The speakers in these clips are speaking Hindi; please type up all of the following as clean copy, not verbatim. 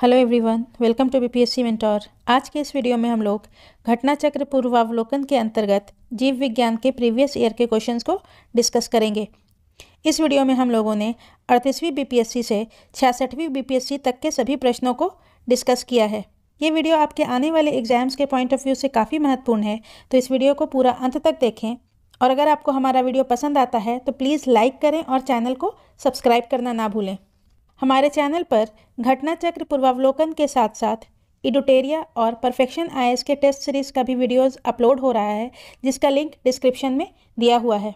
Hello everyone, welcome to BPSC mentor. आज के इस वीडियो में हम लोग घटना चक्र पूर्वावलोकन के अंतर्गत जीव विज्ञान के प्रीवियस ईयर के क्वेश्चंस को डिस्कस करेंगे। इस वीडियो में हम लोगों ने 38वीं बीपीएससी से 66वीं बीपीएससी तक के सभी प्रश्नों को डिस्कस किया है। ये वीडियो आपके आने वाले एग्जाम्स के पॉइंट ऑफ व्यू से काफ़ी महत्वपूर्ण है, तो इस वीडियो को पूरा अंत तक देखें। और अगर आपको हमारा वीडियो पसंद आता है तो प्लीज़ लाइक करें और चैनल को सब्सक्राइब करना ना भूलें। हमारे चैनल पर घटना चक्र पूर्वावलोकन के साथ साथ इडोटेरिया और परफेक्शन आईएएस के टेस्ट सीरीज का भी वीडियोस अपलोड हो रहा है, जिसका लिंक डिस्क्रिप्शन में दिया हुआ है।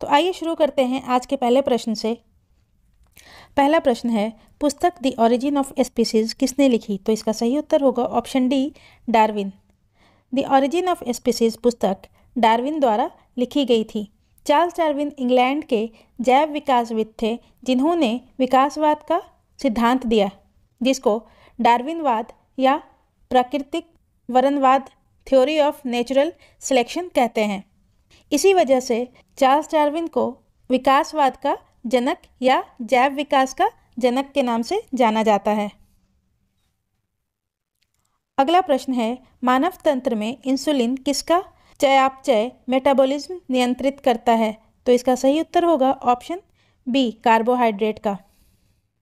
तो आइए शुरू करते हैं आज के पहले प्रश्न से। पहला प्रश्न है, पुस्तक द ओरिजिन ऑफ स्पीसीज किसने लिखी? तो इसका सही उत्तर होगा option D, Darwin. The origin of species पुस्तक डार्विन द्वारा लिखी गई थी। चार्ल्स डार्विन इंग्लैंड के जैव विकासविद थे, जिन्होंने विकासवाद का सिद्धांत दिया, जिसको डार्विनवाद या प्राकृतिक वरणवाद, थ्योरी ऑफ नेचुरल सिलेक्शन कहते हैं। इसी वजह से चार्ल्स डार्विन को विकासवाद का जनक या जैव विकास का जनक के नाम से जाना जाता है। अगला प्रश्न है, मानव तंत्र में इंसुलिन किसका चयापचय मेटाबॉलिज्म नियंत्रित करता है? तो इसका सही उत्तर होगा ऑप्शन बी, कार्बोहाइड्रेट का।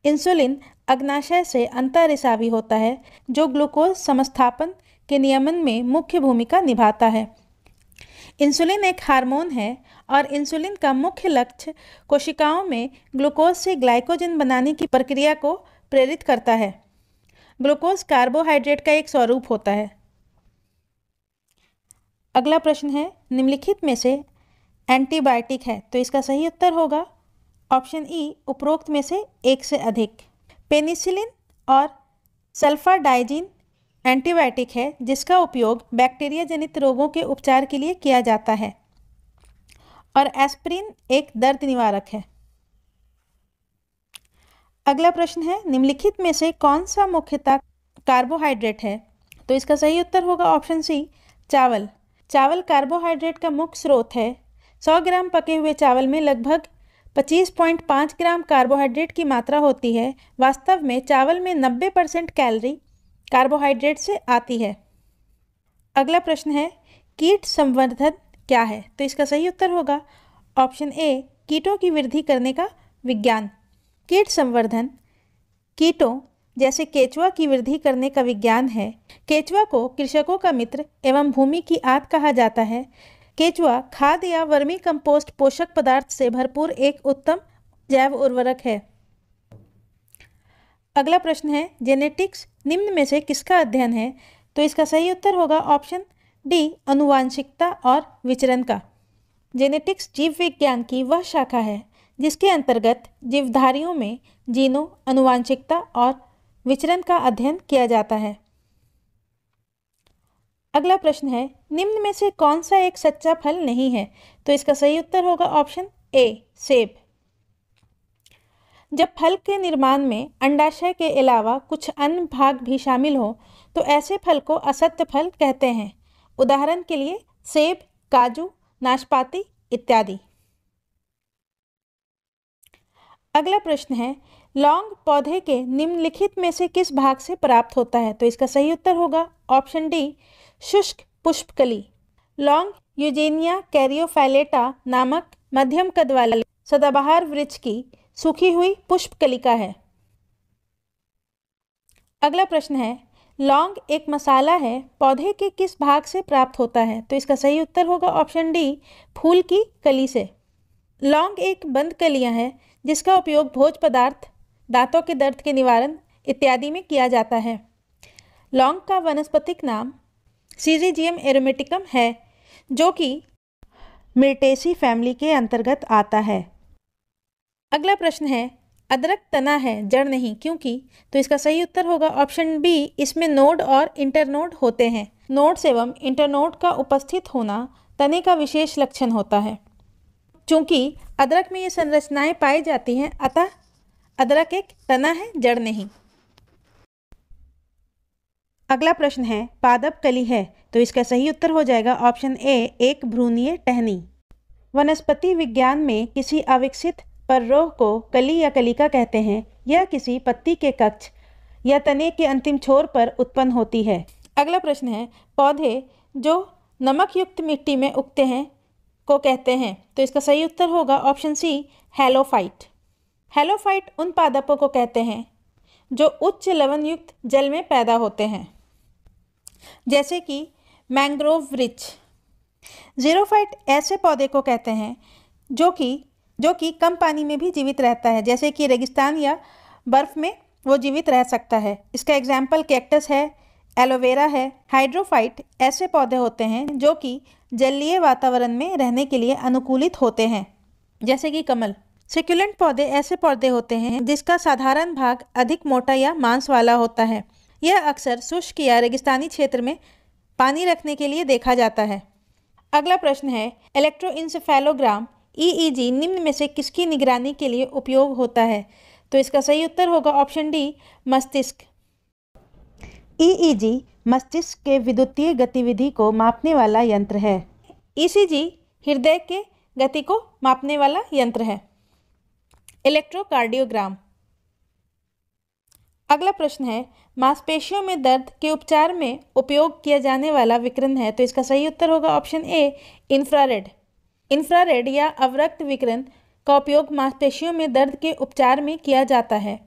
इंसुलिन अग्नाशय से अंतःरिसावी होता है, जो ग्लूकोज समस्थापन के नियमन में मुख्य भूमिका निभाता है। इंसुलिन एक हार्मोन है और इंसुलिन का मुख्य लक्ष्य कोशिकाओं में ग्लूकोज से ग्लाइकोजन बनाने की प्रक्रिया को प्रेरित करता है। ग्लूकोज कार्बोहाइड्रेट का एक स्वरूप होता है। अगला प्रश्न है, निम्नलिखित में से एंटीबायोटिक है? तो इसका सही उत्तर होगा ऑप्शन ई, उपरोक्त में से एक से अधिक। पेनिसिलिन और सल्फाडाइजिन एंटीबायोटिक है, जिसका उपयोग बैक्टीरिया जनित रोगों के उपचार के लिए किया जाता है। और एस्पिरिन एक दर्द निवारक है। अगला प्रश्न है, निम्नलिखित में से कौन सा मुख्यतः कार्बोहाइड्रेट है? तो इसका सही उत्तर होगा ऑप्शन सी, चावल। चावल कार्बोहाइड्रेट का मुख्य स्रोत है। 100 ग्राम पके हुए चावल में लगभग 25.5 ग्राम कार्बोहाइड्रेट की मात्रा होती है। वास्तव में चावल में 90% कैलोरी कार्बोहाइड्रेट से आती है। अगला प्रश्न है, कीट संवर्धन क्या है? तो इसका सही उत्तर होगा ऑप्शन ए, कीटों की वृद्धि करने का विज्ञान। कीट संवर्धन कीटों जैसे केचुआ की वृद्धि करने का विज्ञान है। केचुआ को कृषकों का मित्र एवं भूमि की आद कहा जाता है। केचुआ खाद या वर्मी कंपोस्ट पोषक पदार्थ से भरपूर एक उत्तम जैव उर्वरक है। अगला प्रश्न है, जेनेटिक्स निम्न में से किसका अध्ययन है? तो इसका सही उत्तर होगा ऑप्शन डी, अनुवांशिकता और विचरण का। जेनेटिक्स जीव विज्ञान की वह शाखा है जिसके अंतर्गत जीवधारियों में जीनों, अनुवांशिकता और विचरण का अध्ययन किया जाता है। अगला प्रश्न है, निम्न में से कौन सा एक सच्चा फल नहीं है? तो इसका सही उत्तर होगा ऑप्शन ए, सेब। जब फल के निर्माण में अंडाशय के अलावा कुछ अन्य भाग भी शामिल हो तो ऐसे फल को असत्य फल कहते हैं। उदाहरण के लिए सेब, काजू, नाशपाती इत्यादि। अगला प्रश्न है, लौंग पौधे के निम्नलिखित में से किस भाग से प्राप्त होता है? तो इसका सही उत्तर होगा ऑप्शन डी, शुष्क पुष्पकली। लौंग यूजेनिया कैरियोफाइलेटा नामक मध्यम कद वाले सदाबहार वृक्ष की सूखी हुई पुष्पकलिका है। अगला प्रश्न है, लौंग एक मसाला है, पौधे के किस भाग से प्राप्त होता है? तो इसका सही उत्तर होगा ऑप्शन डी, फूल की कली से। लौंग एक बंद कलियां है जिसका उपयोग भोज्य पदार्थ, दांतों के दर्द के निवारण इत्यादि में किया जाता है। लौंग का वानस्पतिक नाम सीजीजियम एरोमेटिकम है, जो कि मिर्टेसी फैमिली के अंतर्गत आता है। अगला प्रश्न है, अदरक तना है, जड़ नहीं, क्योंकि? तो इसका सही उत्तर होगा ऑप्शन बी, इसमें नोड और इंटरनोड होते हैं। नोड्स एवं इंटरनोड का उपस्थित होना तने का विशेष लक्षण होता है। चूंकि अदरक में ये संरचनाएं पाई जाती हैं, अतः अदरक एक तना है, जड़ नहीं। अगला प्रश्न है, पादप कली है, तो इसका सही उत्तर हो जाएगा ऑप्शन ए, एक भ्रूणीय टहनी। वनस्पति विज्ञान में किसी अविकसित पर्रोह को कली या कलिका कहते हैं। यह किसी पत्ती के कक्ष या तने के अंतिम छोर पर उत्पन्न होती है। अगला प्रश्न है, पौधे जो नमक युक्त मिट्टी में उगते हैं को कहते हैं? तो इसका सही उत्तर होगा ऑप्शन सी, हेलोफाइट। हेलोफाइट उन पादपों को कहते हैं जो उच्च लवण युक्त जल में पैदा होते हैं, जैसे कि मैंग्रोव वृक्ष। जीरोफाइट ऐसे पौधे को कहते हैं जो कि कम पानी में भी जीवित रहता है, जैसे कि रेगिस्तान या बर्फ में वो जीवित रह सकता है। इसका एग्जाम्पल कैक्टस है, एलोवेरा है। हाइड्रोफाइट ऐसे पौधे होते हैं जो कि जलीय वातावरण में रहने के लिए अनुकूलित होते हैं, जैसे कि कमल। सिक्युलेंट पौधे ऐसे पौधे होते हैं जिसका साधारण भाग अधिक मोटा या मांस वाला होता है। यह अक्सर शुष्क या रेगिस्तानी क्षेत्र में पानी रखने के लिए देखा जाता है। अगला प्रश्न है, इलेक्ट्रोइंसेफेलोग्राम EEG निम्न में से किसकी निगरानी के लिए उपयोग होता है? तो इसका सही उत्तर होगा ऑप्शन डी, मस्तिष्क। EEG मस्तिष्क के विद्युतीय गतिविधि को मापने वाला यंत्र है। ECG हृदय के गति को मापने वाला यंत्र है। इलेक्ट्रोकार्डियोग्राम। अगला प्रश्न है, मांसपेशियों में दर्द के उपचार में उपयोग किया जाने वाला विकिरण है? तो इसका सही उत्तर होगा ऑप्शन ए, इंफ्रारेड। इंफ्रारेड या अवरक्त विकिरण का उपयोग मांसपेशियों में दर्द के उपचार में किया जाता है।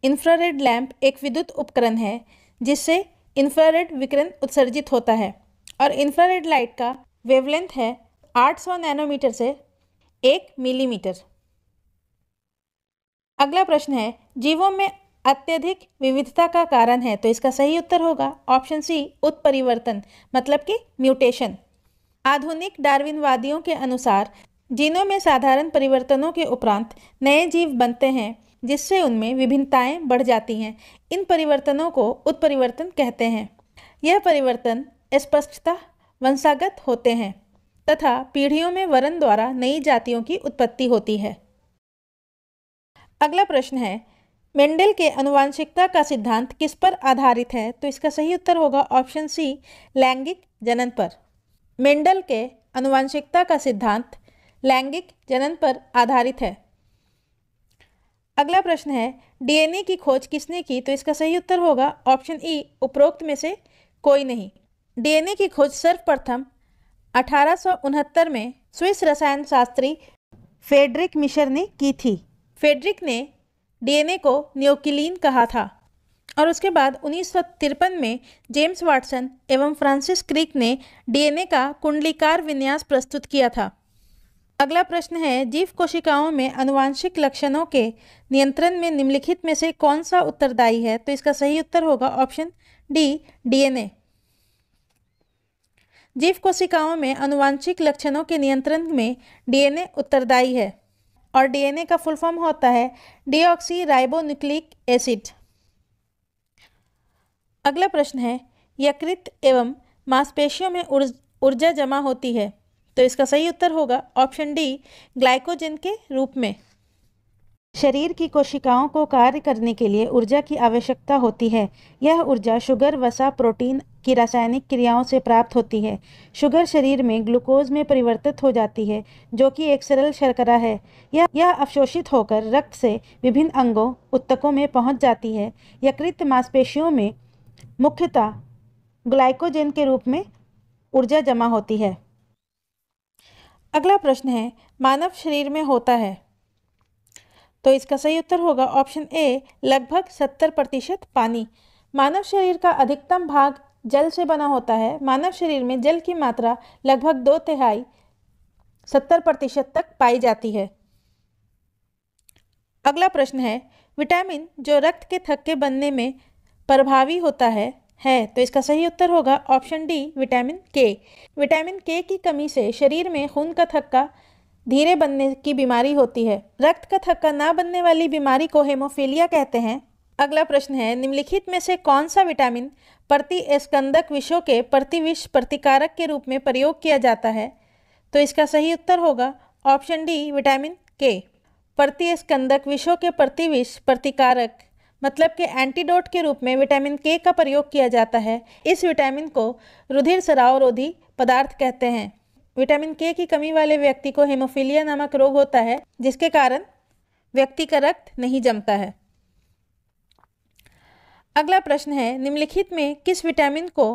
इंफ्रारेड लैंप एक विद्युत उपकरण है जिससे इंफ्रारेड विकिरण उत्सर्जित होता है और इंफ्रारेड लाइट का वेवलेंथ है 800 नैनोमीटर से 1 मिलीमीटर। अगला प्रश्न है, जीवों में अत्यधिक विविधता का कारण है? तो इसका सही उत्तर होगा ऑप्शन सी, उत्परिवर्तन, मतलब कि म्यूटेशन। आधुनिक डार्विनवादियों के अनुसार जीनों में साधारण परिवर्तनों के उपरांत नए जीव बनते हैं जिससे उनमें विभिन्नताएं बढ़ जाती हैं। इन परिवर्तनों को उत्परिवर्तन कहते हैं। यह परिवर्तन स्पष्टतः वंशागत होते हैं तथा पीढ़ियों में वरण द्वारा नई जातियों की उत्पत्ति होती है। अगला प्रश्न है, मेंडल के आनुवंशिकता का सिद्धांत किस पर आधारित है? तो इसका सही उत्तर होगा ऑप्शन सी, लैंगिक जनन पर। मेंडल के आनुवंशिकता का सिद्धांत लैंगिक जनन पर आधारित है। अगला प्रश्न है, DNA की खोज किसने की? तो इसका सही उत्तर होगा ऑप्शन ई, उपरोक्त में से कोई नहीं। DNA की खोज सर्वप्रथम 1869 में स्विस रसायन शास्त्री फ्रेडरिक मिशर ने की थी। फ्रेडरिक ने DNA को न्यूक्लियन कहा था और उसके बाद 1953 में जेम्स वाटसन एवं फ्रांसिस क्रिक ने DNA का कुंडलीकार विन्यास प्रस्तुत किया था। अगला प्रश्न है, जीव कोशिकाओं में आनुवांशिक लक्षणों के नियंत्रण में निम्नलिखित में से कौन सा उत्तरदायी है? तो इसका सही उत्तर होगा ऑप्शन डी, DNA। जीव कोशिकाओं में आनुवांशिक लक्षणों के नियंत्रण में DNA उत्तरदायी है और DNA का फुल फॉर्म होता है डीऑक्सी राइबोन्यूक्लिक एसिड। अगला प्रश्न है, यकृत एवं मांसपेशियों में ऊर्जा जमा होती है? तो इसका सही उत्तर होगा ऑप्शन डी, ग्लाइकोजन के रूप में। शरीर की कोशिकाओं को कार्य करने के लिए ऊर्जा की आवश्यकता होती है। यह ऊर्जा शुगर, वसा, प्रोटीन की रासायनिक क्रियाओं से प्राप्त होती है। शुगर शरीर में ग्लूकोज में परिवर्तित हो जाती है जो कि एक सरल शर्करा है। यह अवशोषित होकर रक्त से विभिन्न अंगों ऊतकों में पहुंच जाती है। यकृत मांसपेशियों में मुख्यतः ग्लाइकोजन के रूप में ऊर्जा जमा होती है। अगला प्रश्न है, मानव शरीर में होता है? तो इसका सही उत्तर होगा ऑप्शन ए, लगभग 70% पानी। मानव शरीर का अधिकतम भाग जल से बना होता है। मानव शरीर में जल की मात्रा लगभग 2/3 70% तक पाई जाती है। अगला प्रश्न है, विटामिन जो रक्त के थक्के बनने में प्रभावी होता है तो इसका सही उत्तर होगा ऑप्शन डी, विटामिन के। विटामिन के की कमी से शरीर में खून का थक्का धीरे बनने की बीमारी होती है। रक्त का थक्का ना बनने वाली बीमारी को हेमोफीलिया कहते हैं। अगला प्रश्न है, निम्नलिखित में से कौन सा विटामिन प्रतिस्कंदक विषों के प्रतिविष प्रतिकारक के रूप में प्रयोग किया जाता है? तो इसका सही उत्तर होगा ऑप्शन डी, विटामिन के। प्रतिस्कंदक विषों के प्रतिविष प्रतिकारक मतलब के एंटीडोट के रूप में विटामिन के का प्रयोग किया जाता है। इस विटामिन को रुधिर स्रावरोधी पदार्थ कहते हैं। विटामिन के की कमी वाले व्यक्ति को हेमोफीलिया नामक रोग होता है जिसके कारण व्यक्ति का रक्त नहीं जमता है। अगला प्रश्न है, निम्नलिखित में किस विटामिन को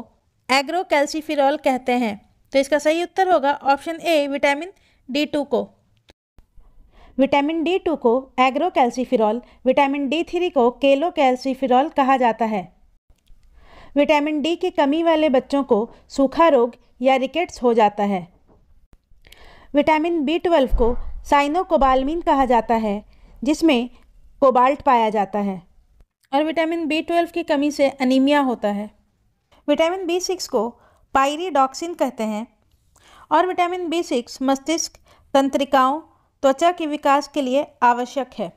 एग्रोकैल्सिफेरॉल कहते हैं? तो इसका सही उत्तर होगा ऑप्शन ए, विटामिन D2 को। विटामिन D2 को एग्रोकैल्सिफेरॉल, विटामिन D3 को केलोकैल्सिफेरॉल कहा जाता है। विटामिन डी की कमी वाले बच्चों को सूखा रोग या रिकेट्स हो जाता है। विटामिन B12 को साइनोकोबालामिन कहा जाता है, जिसमें कोबाल्ट पाया जाता है, और विटामिन B12 की कमी से अनीमिया होता है। विटामिन B6 को पायरिडॉक्सिन कहते हैं, और विटामिन B6 मस्तिष्क तंत्रिकाओं, त्वचा के विकास के लिए आवश्यक है।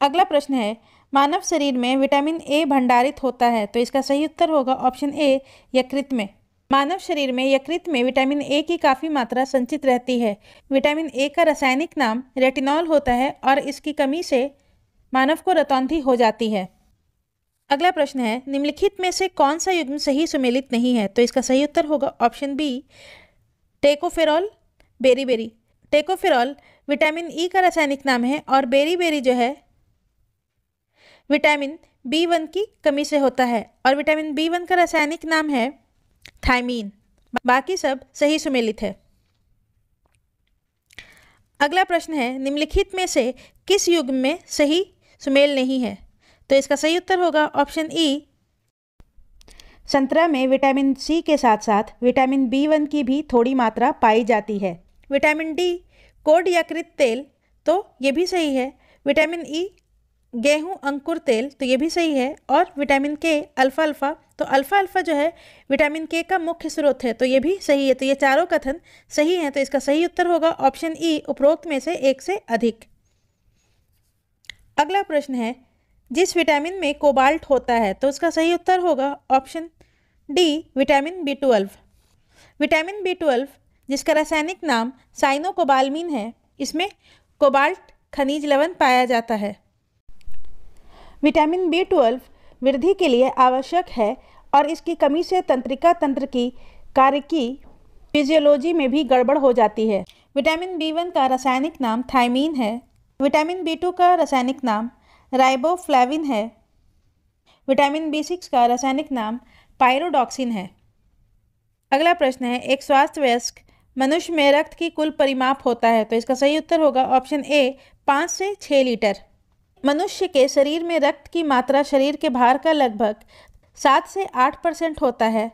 अगला प्रश्न है, मानव शरीर में विटामिन ए भंडारित होता है, तो इसका सही उत्तर होगा ऑप्शन ए, यकृत में। मानव शरीर में यकृत में विटामिन ए की काफ़ी मात्रा संचित रहती है। विटामिन ए का रासायनिक नाम रेटिनॉल होता है, और इसकी कमी से मानव को रतौंधी हो जाती है। अगला प्रश्न है, निम्नलिखित में से कौन सा युग्म सही सुमेलित नहीं है? तो इसका सही उत्तर होगा option B, tocopherol beriberi. Tocopherol vitamin E का रासायनिक नाम है, और बेरीबेरी जो है विटामिन B1 की कमी से होता है, और विटामिन B1 का रासायनिक नाम है थायमीन। बाकी सब सही सुमेलित है। अगला प्रश्न है, निम्नलिखित में से किस युग्म में सही सुमेल नहीं है? तो इसका सही उत्तर होगा ऑप्शन ई, संतरा में विटामिन सी के साथ साथ विटामिन B1 की भी थोड़ी मात्रा पाई जाती है। विटामिन डी कोड यकृत तेल, तो ये भी सही है। विटामिन ई गेहूं अंकुर तेल, तो ये भी सही है। और विटामिन के अल्फा अल्फा, तो अल्फा अल्फा जो है विटामिन के का मुख्य स्रोत है, तो ये भी सही है। तो ये चारों कथन सही हैं, तो इसका सही उत्तर होगा ऑप्शन ई, उपरोक्त में से एक से अधिक। अगला प्रश्न है, जिस विटामिन में कोबाल्ट होता है, तो उसका सही उत्तर होगा option D, vitamin B12। Vitamin B12 जिसका रासायनिक नाम साइनोकोबालामिन है, इसमें कोबाल्ट खनिज लवण पाया जाता है। विटामिन B12 वृद्धि के लिए आवश्यक है, और इसकी कमी से तंत्रिका तंत्र की कार्य की फिजियोलॉजी में भी गड़बड़ हो जाती है। विटामिन B1 का रासायनिक नाम थायमीन है। विटामिन B2 का रासायनिक नाम राइबोफ्लेविन है। विटामिन B6 का रासायनिक नाम पायरोडॉक्सिन है। अगला प्रश्न है, एक स्वस्थ वयस्क मनुष्य में रक्त की कुल परिमाप होता है, तो इसका सही उत्तर होगा ऑप्शन ए, 5 से 6 लीटर। मनुष्य के शरीर में रक्त की मात्रा शरीर के भार का लगभग 7 से 8% होता है।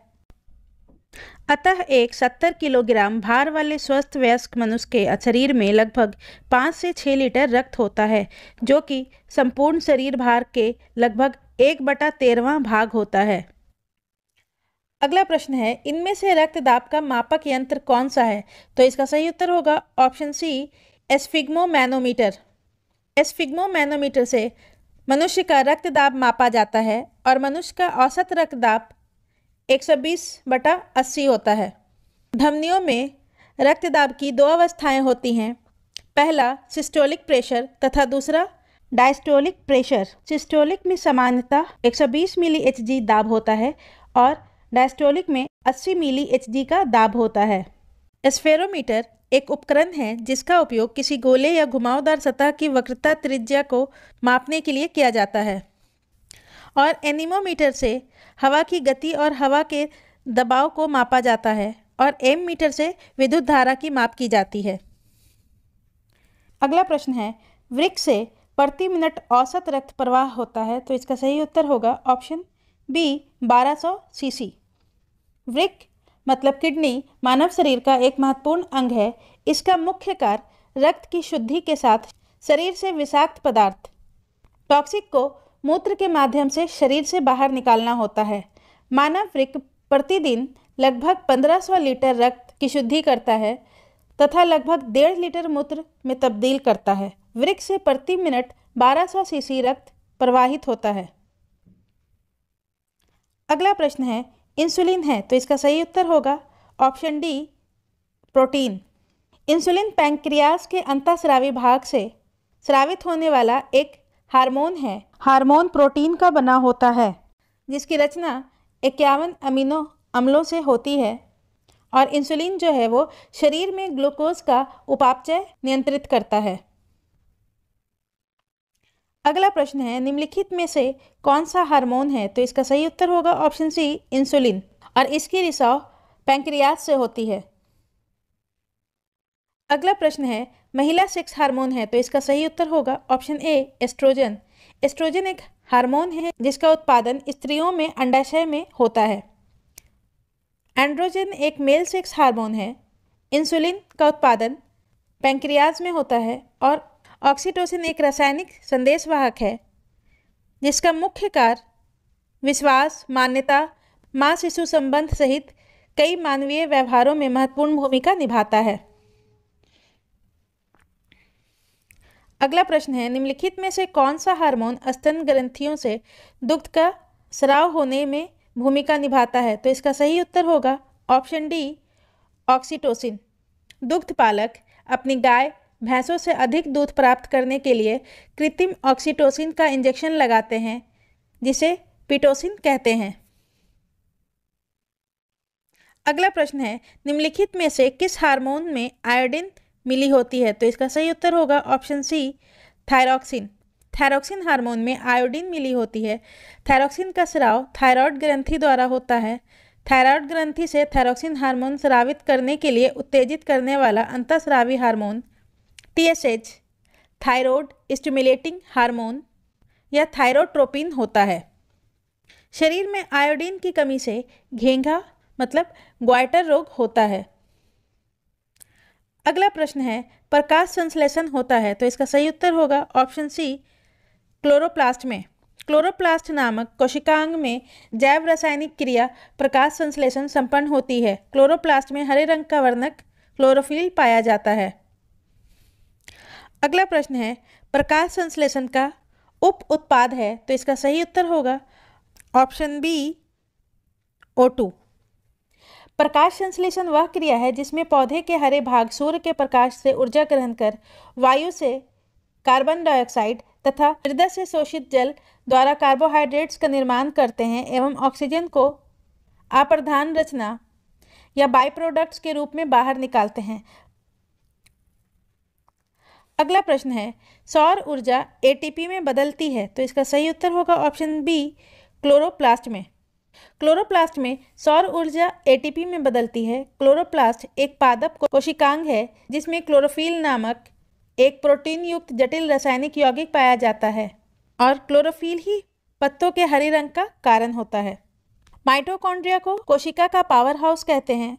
अतः एक 70 किलोग्राम भार वाले स्वस्थ वयस्क मनुष्य के शरीर में लगभग 5 से 6 लीटर रक्त होता है, जो कि संपूर्ण शरीर भार के लगभग 1/13वां भाग होता है। अगला प्रश्न है, इनमें से रक्तदाब का मापक यंत्र कौन सा है? तो इसका सही उत्तर होगा ऑप्शन सी, एस्फिग्मोमैनोमीटर। एस्फिग्मोमैनोमीटर से मनुष्य का रक्तदाब मापा जाता है, और मनुष्य का औसत रक्तदाब 120/80 होता है। धमनियों में रक्तदाब की 2 अवस्थाएं होती हैं, पहला सिस्टोलिक प्रेशर तथा दूसरा डायस्टोलिक प्रेशर। सिस्टोलिक में सामान्यतः 120 मिली Hg दाब होता है, और डायस्टोलिक में 80 मिली Hg का दाब होता है। एस्फेरोमीटर एक उपकरण है जिसका उपयोग किसी गोले या घुमावदार सतह की वक्रता त्रिज्या को मापने के लिए किया जाता है। और एनीमोमीटर से हवा की गति और हवा के दबाव को मापा जाता है, और एममीटर से विद्युत धारा की माप की जाती है। अगला प्रश्न है, वृक्क से प्रति मिनट औसत रक्त प्रवाह होता है, तो इसका सही उत्तर होगा ऑप्शन बी, 1200 सीसी। वृक्क मतलब किडनी मानव शरीर का एक महत्वपूर्ण अंग है। इसका मुख्य कार्य रक्त की शुद्धि के साथ शरीर से विषाक्त पदार्थ टॉक्सिक को मूत्र के माध्यम से शरीर से बाहर निकालना होता है। मानव वृक्क प्रतिदिन लगभग 1500 लीटर रक्त की शुद्धि करता है तथा लगभग 1.5 लीटर मूत्र में तब्दील करता है। वृक्क से प्रति मिनट 1200 सीसी रक्त प्रवाहित होता है। अगला प्रश्न है, इंसुलिन है, तो इसका सही उत्तर होगा option D, protein. Insulin pancreas के अंतःस्रावी भाग से स्रावित होने वाला एक हार्मोन है। हार्मोन प्रोटीन का बना होता है, जिसकी रचना 51 अमीनो अम्लों से होती है, और इंसुलिन जो है वो शरीर में ग्लूकोज का उपापचय नियंत्रित करता है। अगला प्रश्न है, निम्नलिखित में से कौन सा हार्मोन है? तो इसका सही उत्तर होगा ऑप्शन सी, इंसुलिन, और इसकी रिसाव पैंक्रियाज से होती है। अगला प्रश्न है, महिला सेक्स हार्मोन है? तो इसका सही उत्तर होगा ऑप्शन ए, एस्ट्रोजन। एस्ट्रोजन एक हार्मोन है जिसका उत्पादन स्त्रियों में अंडाशय में होता है। एंड्रोजन एक मेल सेक्स हार्मोन है। इंसुलिन का उत्पादन पैंक्रियाज में होता है। और ऑक्सीटोसिन एक रासायनिक संदेशवाहक है जिसका मुख्य कार्य विश्वास, मान्यता, माँ शिशु संबंध सहित कई मानवीय व्यवहारों में महत्वपूर्ण भूमिका निभाता है। अगला प्रश्न है, निम्नलिखित में से कौन सा हार्मोन स्तन ग्रंथियों से दुग्ध का स्राव होने में भूमिका निभाता है? तो इसका सही उत्तर होगा ऑप्शन डी, ऑक्सीटोसिन। दुग्ध पालक अपनी गाय भैंसों से अधिक दूध प्राप्त करने के लिए कृत्रिम ऑक्सीटोसिन का इंजेक्शन लगाते हैं जिसे पिटोसिन कहते हैं। अगला प्रश्न है, निम्नलिखित में से किस हार्मोन में आयोडीन मिली होती है? तो इसका सही उत्तर होगा option C, thyroxine. Thyroxine hormone में आयोडीन मिली होती है। थायरॉक्सिन का स्राव थायराइड ग्रंथि द्वारा होता है। थायराइड ग्रंथि से थायरॉक्सिन हार्मोन स्रावित करने के लिए उत्तेजित करने वाला अंतःस्रावी hormone TSH, thyroid stimulating hormone या थायरोट्रोपिन होता है। शरीर में आयोडीन की कमी से घेंघा मतलब ग्वाइटर रोग होता है। अगला प्रश्न है, प्रकाश संश्लेषण होता है? तो इसका सही उत्तर होगा ऑप्शन सी, क्लोरोप्लास्ट में। क्लोरोप्लास्ट नामक कोशिकांग में जैव रासायनिक क्रिया प्रकाश संश्लेषण संपन्न होती है। क्लोरोप्लास्ट में हरे रंग का वर्णक क्लोरोफिल पाया जाता है। अगला प्रश्न है, प्रकाश संश्लेषण का उप उत्पाद है? तो इसका सही उत्तर होगा ऑप्शन बी, O2। प्रकाश संश्लेषण वह क्रिया है जिसमें पौधे के हरे भाग सूर्य के प्रकाश से ऊर्जा ग्रहण कर वायु से कार्बन डाइऑक्साइड तथा हृदय से शोषित जल द्वारा कार्बोहाइड्रेट्स का निर्माण करते हैं एवं ऑक्सीजन को अप्रधान रचना या बाई प्रोडक्ट्स के रूप में बाहर निकालते हैं। अगला प्रश्न है, सौर ऊर्जा ATP में बदलती है? तो इसका सही उत्तर होगा ऑप्शन बी, क्लोरोप्लास्ट में। क्लोरोप्लास्ट में सौर ऊर्जा ATP में बदलती है। क्लोरोप्लास्ट एक पादप कोशिकांग है जिसमें क्लोरोफिल नामक एक प्रोटीन युक्त जटिल रासायनिक यौगिक पाया जाता है और क्लोरोफिल ही पत्तों के हरे रंग का कारण होता है। माइटोकॉन्ड्रिया को कोशिका का पावर हाउस कहते हैं।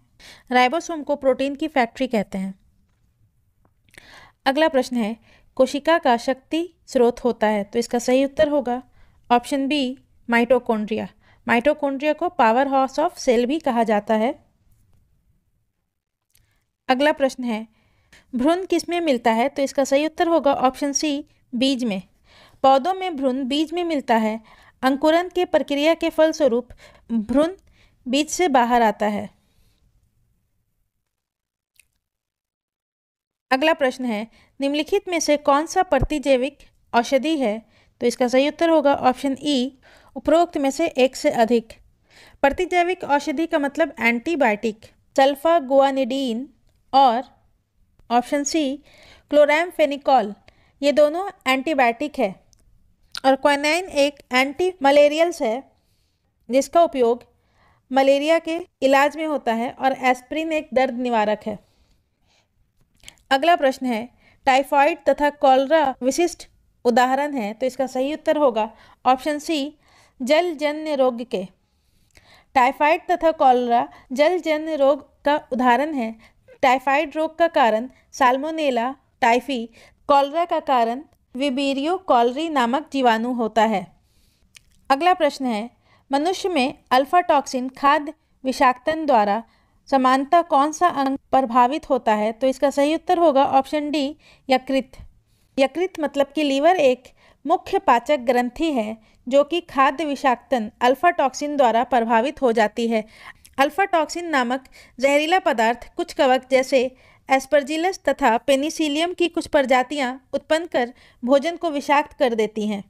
राइबोसोम को प्रोटीन की फैक्ट्री कहते हैं। अगला प्रश्न है, कोशिका का शक्ति स्रोत होता है? तो इसका सही उत्तर होगा ऑप्शन बी, माइटोकॉन्ड्रिया। माइटोकॉन्ड्रिया को पावर हाउस ऑफ सेल भी कहा जाता है। अगला प्रश्न है, भ्रूण किसमें मिलता है? तो इसका सही उत्तर होगा ऑप्शन सी, बीज में। पौधों में भ्रूण बीज में मिलता है। अंकुरण के प्रक्रिया के फलस्वरूप भ्रूण बीज से बाहर आता है। अगला प्रश्न है, निम्नलिखित में से कौन सा प्रतिजैविक औषधि है? तो इसका सही उत्तर होगा ऑप्शन ई, उपरोक्त में से एक से अधिक। प्रतिजैविक औषधि का मतलब एंटीबायोटिक। सल्फागुआनिडीन और ऑप्शन सी, क्लोरामफेनिकॉल, ये दोनों एंटीबायोटिक है। और क्विनाइन एक एंटी मलेरियल्स है जिसका उपयोग मलेरिया के इलाज में होता है। और एस्प्रिन एक दर्द निवारक है। अगला प्रश्न है, टाइफाइड तथा कॉलरा विशिष्ट उदाहरण है? तो इसका सही उत्तर होगा ऑप्शन सी, जलजन्य रोग के। टाइफाइड तथा कॉलरा जलजन्य रोग का उदाहरण है। टाइफाइड रोग का कारण साल्मोनेला टाइफी, कॉलरा का कारण विबेरियो कॉलरी नामक जीवाणु होता है। अगला प्रश्न है, मनुष्य में अल्फा टॉक्सिन खाद्य विषाक्तन द्वारा समानता कौन सा अंग प्रभावित होता है? तो इसका सही उत्तर होगा ऑप्शन डी, यकृत। यकृत मतलब कि लीवर एक मुख्य पाचक ग्रंथि है जो कि खाद्य विषाक्तन अल्फा टॉक्सिन द्वारा प्रभावित हो जाती है। अल्फा टॉक्सिन नामक जहरीला पदार्थ कुछ कवक जैसे एस्परजिलस तथा पेनिसिलियम की कुछ प्रजातियां उत्पन्न कर भोजन को विषाक्त कर देती हैं।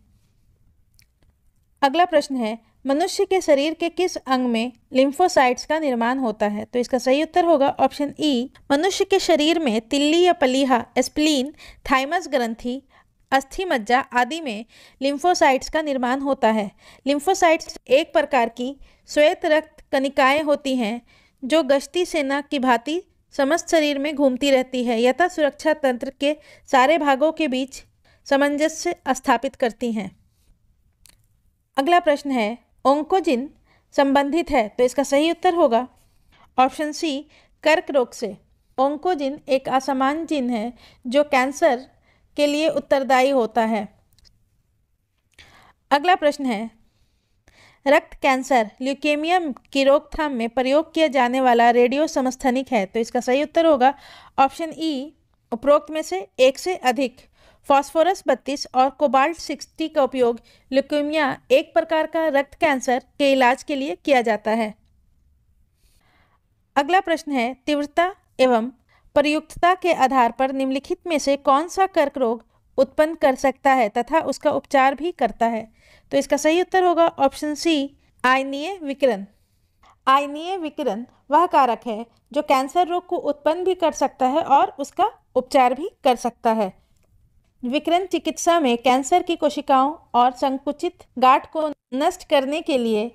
अगला प्रश्न है, मनुष्य के शरीर के किस अंग में लिम्फोसाइट्स का निर्माण होता है? तो इसका सही उत्तर होगा ऑप्शन ई, मनुष्य के शरीर में तिल्ली या पलीहा, स्प्लीन, थाइमस ग्रंथि, अस्थि मज्जा आदि में लिम्फोसाइट्स का निर्माण होता है। लिम्फोसाइट्स एक प्रकार की श्वेत रक्त कणिकाएं होती हैं जो गश्ती सेना की भांति समस्त शरीर में घूमती रहती है यथा सुरक्षा तंत्र के सारे भागों के बीच सामंजस्य स्थापित करती हैं। अगला प्रश्न है, ओंकोजिन संबंधित है तो इसका सही उत्तर होगा ऑप्शन सी, कर्क रोग से। ओंकोजिन एक असामान्य जीन है जो कैंसर के लिए उत्तरदायी होता है। अगला प्रश्न है, रक्त कैंसर ल्यूकेमिया की रोकथाम में प्रयोग किया जाने वाला रेडियो समस्थानिक है तो इसका सही उत्तर होगा ऑप्शन ई, उपरोक्त में से एक से अधिक। फास्फोरस 32 और कोबाल्ट 60 का उपयोग ल्यूकेमिया एक प्रकार का रक्त कैंसर के इलाज के लिए किया जाता है। अगला प्रश्न है, तीव्रता एवं प्रयुक्तता के आधार पर निम्नलिखित में से कौन सा कर्क रोग उत्पन्न कर सकता है तथा उसका उपचार भी करता है तो इसका सही उत्तर होगा ऑप्शन सी, आयनीय विकिरण। आयनीय विकिरण वह कारक है जो कैंसर रोग को उत्पन्न भी कर सकता है और उसका उपचार भी कर सकता है। विकिरण चिकित्सा में कैंसर की कोशिकाओं और संकुचित गांठ को नष्ट करने के लिए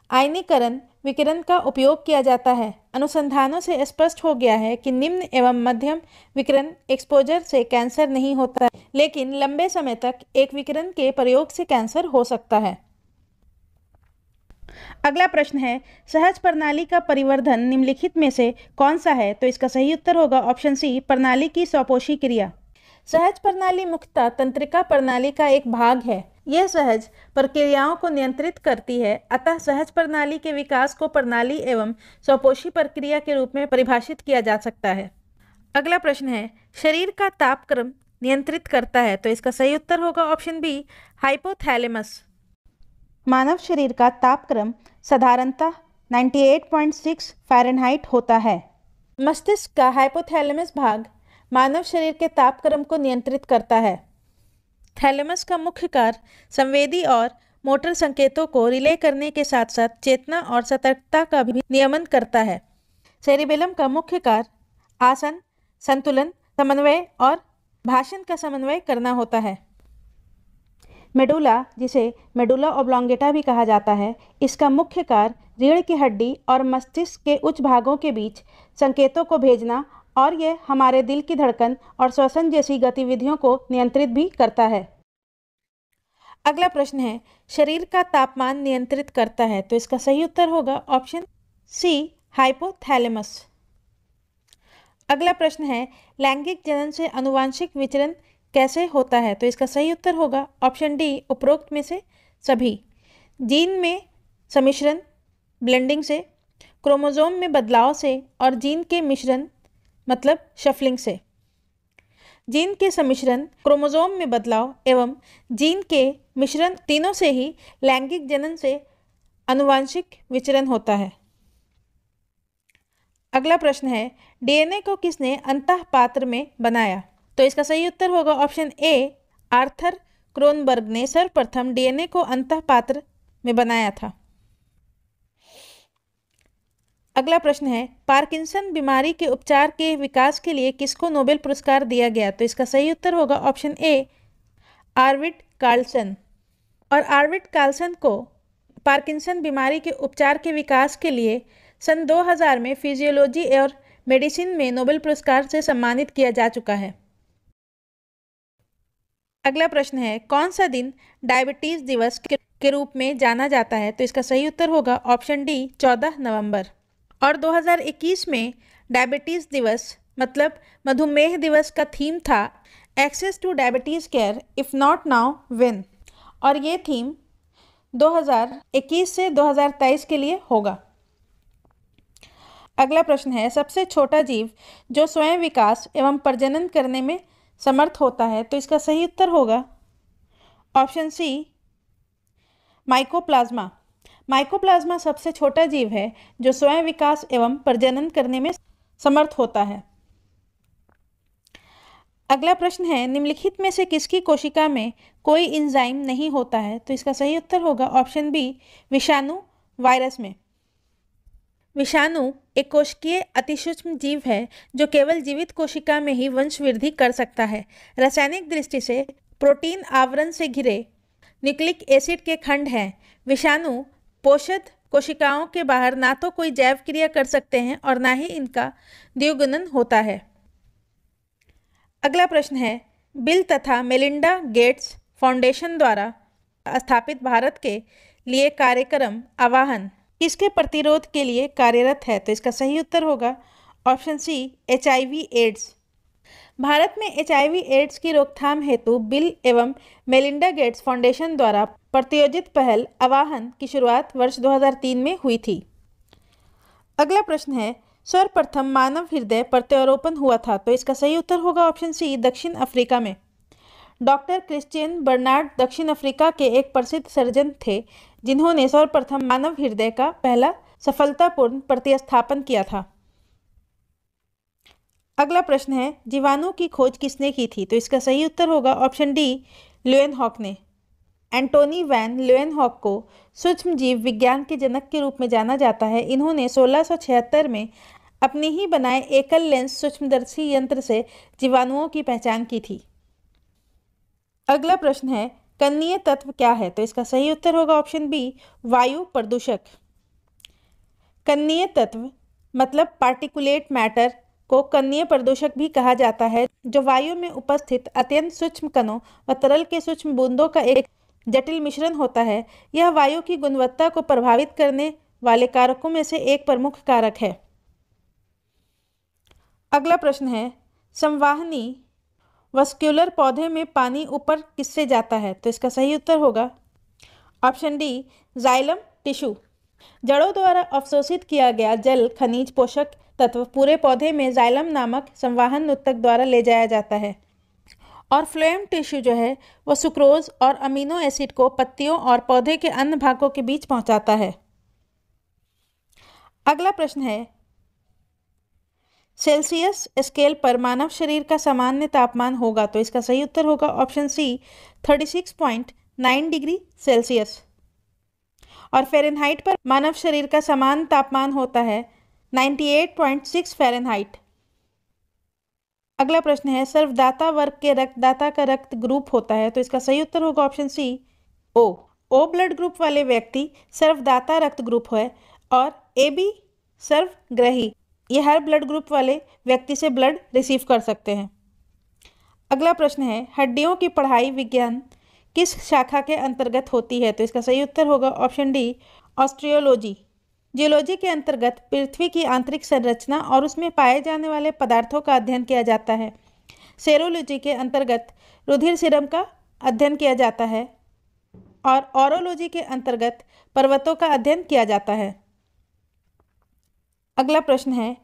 आयनीकरण विकिरण का उपयोग किया जाता है। अनुसंधानों से स्पष्ट हो गया है कि निम्न एवं मध्यम विकिरण एक्सपोजर से कैंसर नहीं होता है, लेकिन लंबे समय तक एक विकिरण के प्रयोग से कैंसर हो सकता है। अगला प्रश्न है, सहज प्रणाली का परिवर्धन निम्नलिखित में से कौन सा है तो इसका सही उत्तर होगा ऑप्शन सी, प्रणाली की स्वपोषी क्रिया। सहज प्रणाली मुख्यतः तंत्रिका प्रणाली का एक भाग है। यह सहज प्रक्रियाओं को नियंत्रित करती है, अतः सहज प्रणाली के विकास को प्रणाली एवं स्वपोषी प्रक्रिया के रूप में परिभाषित किया जा सकता है। अगला प्रश्न है, शरीर का तापक्रम नियंत्रित करता है तो इसका सही उत्तर होगा ऑप्शन बी, हाइपोथैलेमस। मानव शरीर का तापक्रम साधारणतः 98.6 फ़ारेनहाइट होता है। मस्तिष्क का हाइपोथैलेमस भाग मानव शरीर के तापक्रम को नियंत्रित करता है। थैलेमस का मुख्य कार्य संवेदी और मोटर संकेतों को रिले करने के साथ साथ चेतना और सतर्कता का भी नियमन करता है। सेरिबेलम का मुख्य कार्य आसन, संतुलन, समन्वय और भाषण का समन्वय करना होता है। मेडुला, जिसे मेडुला ऑब्लोंगेटा भी कहा जाता है, इसका मुख्य कार्य रीढ़ की हड्डी और मस्तिष्क के उच्च भागों के बीच संकेतों को भेजना और यह हमारे दिल की धड़कन और श्वसन जैसी गतिविधियों को नियंत्रित भी करता है। अगला प्रश्न है, शरीर का तापमान नियंत्रित करता है तो इसका सही उत्तर होगा ऑप्शन सी, हाइपोथैलेमस। अगला प्रश्न है, लैंगिक जनन से आनुवांशिक विचरण कैसे होता है तो इसका सही उत्तर होगा ऑप्शन डी, उपरोक्त में से सभी। जीन में सम्मिश्रण ब्लेंडिंग से, क्रोमोसोम में बदलाव से और जीन के मिश्रण मतलब शफलिंग से। जीन के सम्मिश्रण, क्रोमोसोम में बदलाव एवं जीन के मिश्रण तीनों से ही लैंगिक जनन से आनुवांशिक विचरण होता है। अगला प्रश्न है, डीएनए को किसने अंतःपात्र में बनाया तो इसका सही उत्तर होगा ऑप्शन ए, आर्थर क्रोनबर्ग ने सर्वप्रथम डीएनए को अंतःपात्र में बनाया था। अगला प्रश्न है, पार्किंसन बीमारी के उपचार के विकास के लिए किसको नोबेल पुरस्कार दिया गया तो इसका सही उत्तर होगा ऑप्शन ए, आर्विड कार्लसन। और आर्विड कार्लसन को पार्किंसन बीमारी के उपचार के विकास के लिए सन 2000 में फिजियोलॉजी और मेडिसिन में नोबेल पुरस्कार से सम्मानित किया जा चुका है। अगला प्रश्न है, कौन सा दिन डायबिटीज दिवस के रूप में जाना जाता है तो इसका सही उत्तर होगा ऑप्शन डी, 14 नवंबर। और 2021 में डायबिटीज दिवस मतलब मधुमेह दिवस का थीम था access to diabetes care if not now when, और ये थीम 2021 से 2023 के लिए होगा। अगला प्रश्न है, सबसे छोटा जीव जो स्वयं विकास एवं प्रजनन करने में समर्थ होता है तो इसका सही उत्तर होगा ऑप्शन सी, माइकोप्लाज्मा। माइकोप्लाज्मा सबसे छोटा जीव है जो स्वयं विकास एवं प्रजनन करने में समर्थ होता है। अगला प्रश्न है, निम्नलिखित में से किसकी कोशिका में कोई एंजाइम नहीं होता है तो इसका सही उत्तर होगा ऑप्शन बी, विषाणु वायरस में। विषाणु एक कोशिकीय अतिसूक्ष्म जीव है जो केवल जीवित कोशिका में ही वंश वृद्धि कर सकता है। रासायनिक दृष्टि से प्रोटीन आवरण से घिरे न्यूक्लिक एसिड के खंड हैं। विषाणु पोषक कोशिकाओं के बाहर ना तो कोई जैव क्रिया कर सकते हैं और ना ही इनका द्विगुणन होता है। अगला प्रश्न है, बिल तथा मेलिंडा गेट्स फाउंडेशन द्वारा स्थापित भारत के लिए कार्यक्रम आह्वान किसके प्रतिरोध के लिए कार्यरत है? तो इसका सही उत्तर होगा ऑप्शन सी, HIV एड्स। भारत में HIV एड्स की रोकथाम हेतु बिल एवं मेलिंडा गेट्स फाउंडेशन द्वारा प्रायोजित पहल आह्वान की शुरुआत वर्ष 2003 में हुई थी। अगला प्रश्न है, सर्वप्रथम मानव हृदय प्रत्यारोपण हुआ था? तो इसका सही उत्तर होगा ऑप्शन सी, दक्षिण अफ्रीका में। डॉक्टर क्रिश्चियन बर्नार्ड दक्षिण अफ्रीका के एक प्रसिद्ध सर्जन थे जिन्होंने सर्वप्रथम मानव हृदय का पहला सफलतापूर्ण प्रतिस्थापन किया था। अगला प्रश्न है, जीवाणु की खोज किसने की थी? तो इसका सही उत्तर होगा ऑप्शन डी, ल्यूएनहॉक ने। एंटोनी वैन ल्यूएनहॉक को सूक्ष्म जीव विज्ञान के जनक के रूप में जाना जाता है। इन्होंने 1676 में अपने ही बनाए एकल लेंस सूक्ष्मदर्शी यंत्र से जीवाणुओं की पहचान की थी। अगला प्रश्न है, कणीय तत्व क्या है? तो इसका सही उत्तर होगा ऑप्शन बी, वायु प्रदूषक। कणीय तत्व मतलब पार्टिकुलेट मैटर को कणीय प्रदूषक भी कहा जाता है, जो वायु में उपस्थित अत्यंत सूक्ष्म कणों व तरल के सूक्ष्म बूंदों का एक जटिल मिश्रण होता है। यह वायु की गुणवत्ता को प्रभावित करने वाले कारकों में से एक प्रमुख कारक है। अगला प्रश्न है, संवाहनी वस्क्यूलर पौधे में पानी ऊपर किससे जाता है? तो इसका सही उत्तर होगा ऑप्शन डी, जाइलम टिश्यू। जड़ों द्वारा अवशोषित किया गया जल खनिज पोषक तत्व पूरे पौधे में जाइलम नामक संवाहन ऊतक द्वारा ले जाया जाता है और फ्लोएम टिश्यू जो है वह सुक्रोज और अमीनो एसिड को पत्तियों और पौधे के अन्य भागों के बीच पहुंचाता है। अगला प्रश्न है, सेल्सियस स्केल पर मानव शरीर का सामान्य तापमान होगा? तो इसका सही उत्तर होगा ऑप्शन सी, 36.9 डिग्री सेल्सियस। और फ़ारेनहाइट पर मानव शरीर का सामान्य तापमान होता है 98.6 फ़ारेनहाइट। अगला प्रश्न है, सर्वदाता वर्ग के रक्तदाता का रक्त ग्रुप होता है? तो इसका सही उत्तर होगा option C, O blood group वाले व्यक्ति सर्वदाता रक्त ग्रुप है और AB सर्वग्राही, ये हर ब्लड ग्रुप वाले व्यक्ति से ब्लड रिसीव कर सकते हैं। अगला प्रश्न है, हड्डियों की पढ़ाई विज्ञान किस शाखा के अंतर्गत होती है? तो इसका सही उत्तर होगा ऑप्शन डी, ऑस्ट्रियोलॉजी। जियोलॉजी के अंतर्गत पृथ्वी की आंतरिक संरचना और उसमें पाए जाने वाले पदार्थों का अध्ययन किया जाता है। सेरोलॉजी के अंतर्गत रुधिर सीरम का अध्ययन किया जाता है और ऑरोलॉजी के अंतर्गत पर्वतों का अध्ययन किया जाता है। अगला प्रश्न है,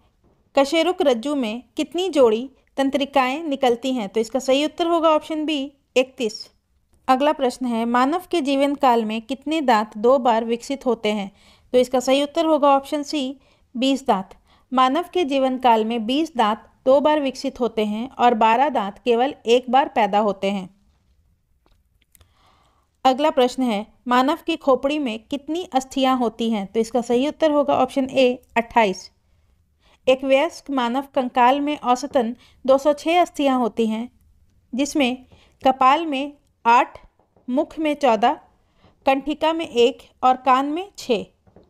कशेरुक रज्जु में कितनी जोड़ी तंत्रिकाएं निकलती हैं? तो इसका सही उत्तर होगा ऑप्शन बी, 31। अगला प्रश्न है, मानव के जीवन काल में कितने दांत 2 बार विकसित होते हैं? तो इसका सही उत्तर होगा ऑप्शन सी, 20 दांत। मानव के जीवन काल में 20 दांत 2 बार विकसित होते हैं और 12 दांत केवल 1 बार पैदा होते हैं। अगला प्रश्न है, मानव की खोपड़ी में कितनी अस्थियां होती हैं? तो इसका सही उत्तर होगा ऑप्शन ए, 28। एक वयस्क मानव कंकाल में औसतन 206 अस्थियां होती हैं, जिसमें कपाल में 8, मुख में 14, कंठिका में 1 और कान में 6।